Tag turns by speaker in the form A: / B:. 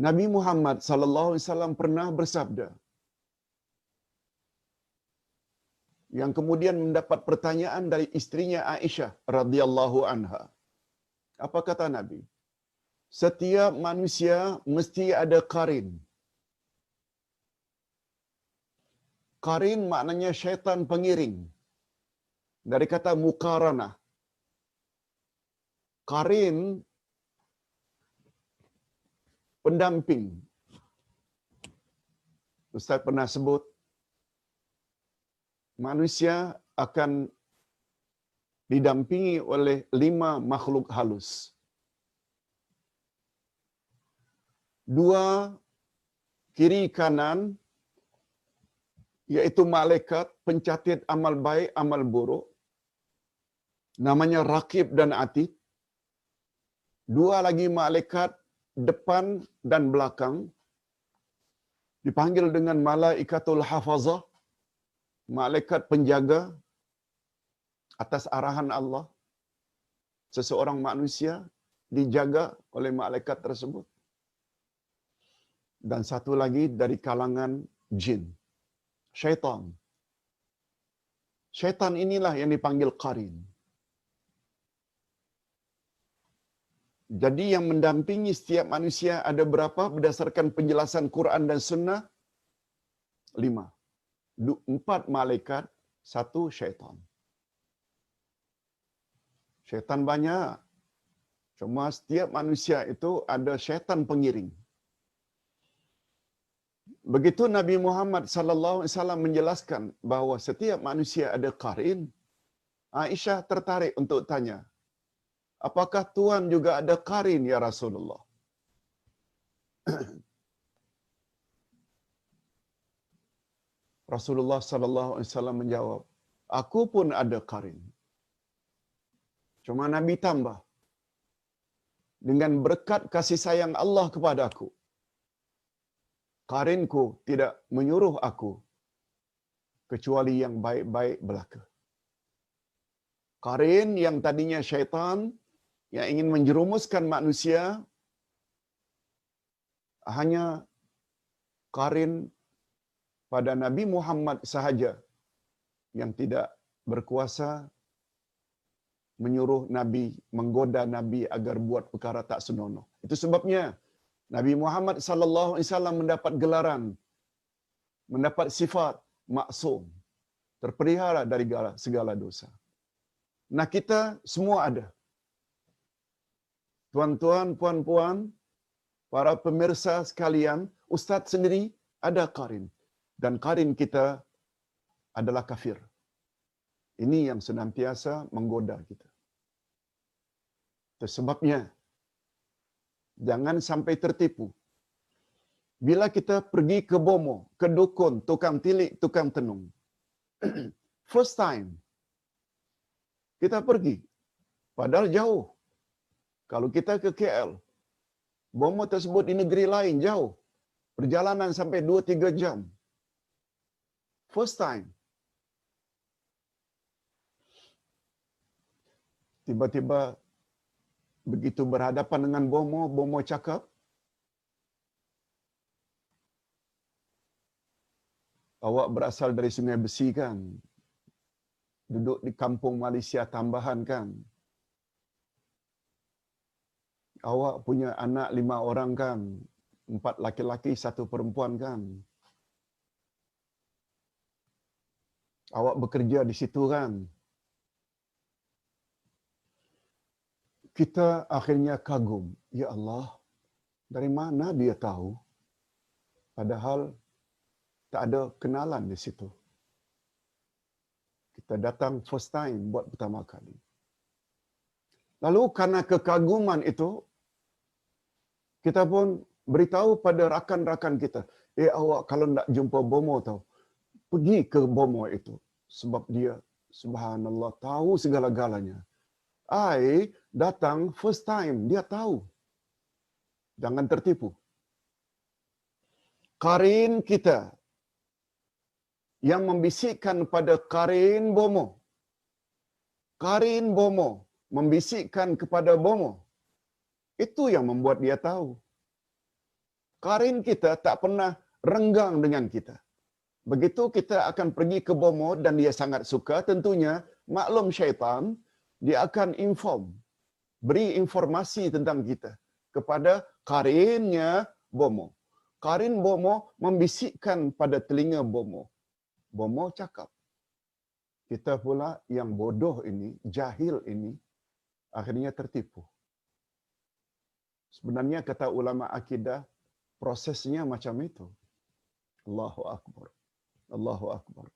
A: Nabi Muhammad sallallahu alaihi wasallam pernah bersabda, yang kemudian mendapat pertanyaan dari istrinya Aisyah radhiyallahu anha. Apa kata Nabi? Setiap manusia mesti ada qarin. Qarin maknanya syaitan pengiring. Dari kata muqaranah. Qarin pendamping. Ustaz pernah sebut manusia akan didampingi oleh 5 makhluk halus. 2 kiri kanan, yaitu malaikat pencatat amal baik, amal buruk. Namanya Raqib dan Atid. 2 lagi malaikat depan dan belakang. Dipanggil dengan malaikatul hafazah. Malaikat penjaga atas arahan Allah. Seseorang manusia dijaga oleh malaikat tersebut. Dan satu lagi dari kalangan jin. Syaitan. Syaitan inilah yang dipanggil qarin. Jadi yang mendampingi setiap manusia ada berapa berdasarkan penjelasan Quran dan Sunnah? 5. 4 malaikat, 1 syaitan. Syaitan banyak. Cuma setiap manusia itu ada syaitan pengiring. Begitu Nabi Muhammad sallallahu alaihi wasallam menjelaskan bahawa setiap manusia ada qarin, Aisyah tertarik untuk tanya, apakah Tuhan juga ada qarin ya Rasulullah? Rasulullah sallallahu alaihi wasallam menjawab, aku pun ada qarin. Cuma Nabi tambah, dengan berkat kasih sayang Allah kepada aku, qarinku tidak menyuruh aku kecuali yang baik-baik belaka. Qarin yang tadinya syaitan yang ingin menjerumuskan manusia hanya qarin pada Nabi Muhammad sahaja yang tidak berkuasa menyuruh Nabi, menggoda Nabi agar buat perkara tak senonoh. Itu sebabnya Nabi Muhammad sallallahu alaihi wasallam mendapat gelaran, mendapat sifat maksum, terpelihara dari segala dosa. Nah, kita semua ada. Tuan-tuan, puan-puan, para pemirsa sekalian, ustaz sendiri ada qarin. Dan qarin kita adalah kafir. Ini yang senantiasa menggoda kita. Itu sebabnya jangan sampai tertipu. Bila kita pergi ke bomo, ke dukun, tukang tilik, tukang tenung. First time kita pergi, padahal jauh. Kalau kita ke KL, bomo tersebut di negeri lain jauh. Perjalanan sampai 2-3 jam. First time. Tiba-tiba begitu berhadapan dengan bomo, bomo cakap, awak berasal dari Sungai Besi kan? Duduk di kampung Malaysia tambahan kan? Awak punya anak 5 orang kan? 4 laki-laki, 1 perempuan kan? Awak bekerja di situ kan? Kita akhirnya kagum. Ya Allah, dari mana dia tahu? Padahal tak ada kenalan di situ. Kita datang first time buat pertama kali. Lalu karena kekaguman itu, kita pun beritahu pada rakan-rakan kita, awak kalau nak jumpa bomo tahu, pergi ke bomo itu. Sebab dia, subhanallah, tahu segala-galanya. Datang first time, dia tahu. Jangan tertipu. Qarin kita yang membisikkan pada qarin bomo. Qarin bomo membisikkan kepada bomo. Itu yang membuat dia tahu. Karin kita tak pernah renggang dengan kita. Begitu kita akan pergi ke Bomo dan dia sangat suka, tentunya maklum syaitan, dia akan beri informasi tentang kita kepada karinnya Bomo. Karin Bomo membisikkan pada telinga Bomo. Bomo cakap. Kita pula yang bodoh ini, jahil ini, akhirnya tertipu. Sebenarnya kata ulama akidah, prosesnya macam itu. Allahu Akbar. Allahu Akbar.